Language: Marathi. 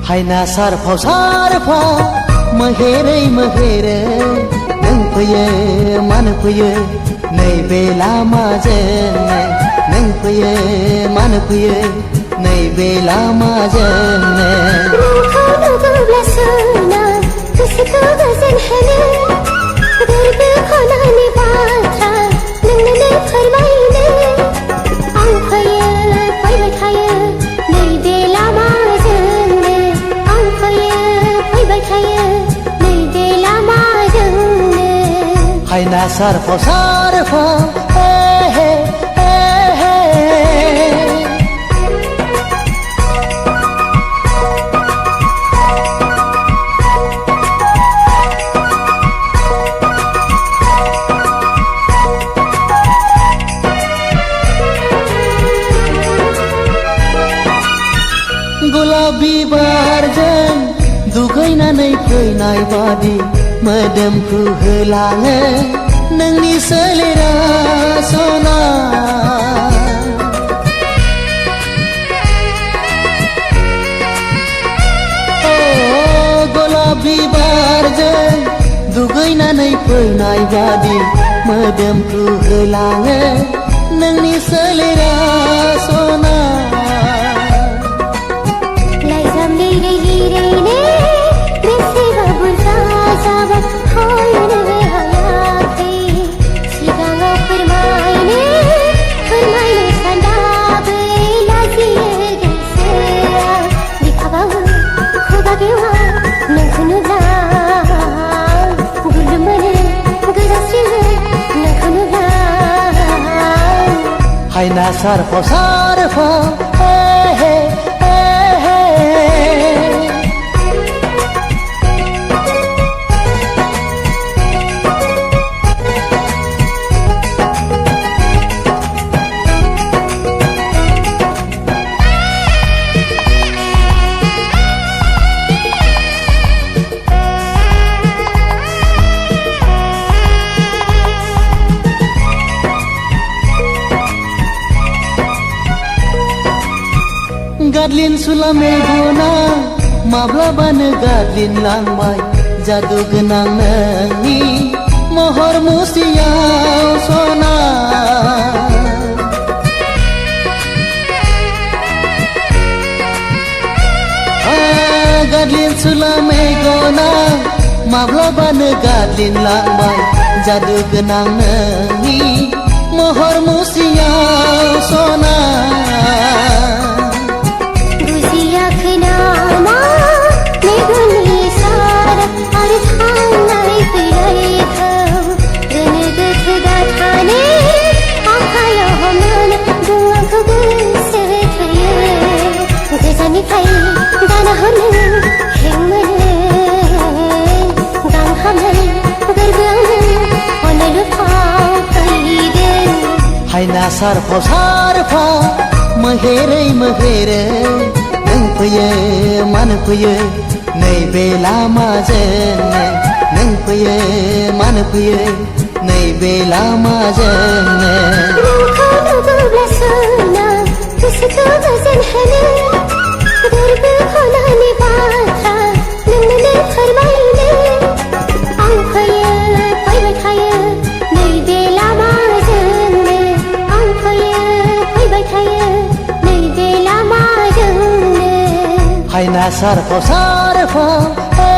हायना सारफाव मोहेरै मोहेरै नों फैयो मानो फैयो नैबे लामाजोंनो नों फैयो मानो फैयो नैबे लामाजोंनो नोंखौ नुब्ला सोना गोसोखौ गोजोन होनो गोरबो खनानि बाथ्रा नोंनो फोरमायनो आं फैयो फैबाय थायो नैबे लामाजोंनो आं फैयो फैबाय थायो नैबे लामाजोंनो हायना सारफाव हे गलाब बिबारजों दुगैनानै फैनाय बादि मोदोमखौ होलाङो नोंनि सोलेरा सना गलाब बिबारजों दुगैनानै फैनाय बादि मोदोमखौ होलाङो नोंनि सोलेरा सना हायना सारफाव हे गादलिन सुला मेगना माब्लाबानो गादलिन लांबाय जादु गोनां नोंनि महर मुस्रियाव सना गादलिन सुला मेगना माब्लाबानो गादलिन लांबाय जादु गोनां नोंनि महर मुस्रियाव सना हायना सारफाव मोहेरै मोहेरै नों फैयो मानो फैयो नैबे लामाजोंनो नों फैयो मानो फैयो नैबे लामाजोंनो नोंखौ नुब्ला सोना गोसोखौ गोजोन होनो गोरबो खनानि बाथ्रा नोंनो फोरमायनो आं फैयो फैबाय थायो नैबे लामाजोंनो आं फैयो फैबाय थायो नैबे लामाजोंनो हायना सारफाव हे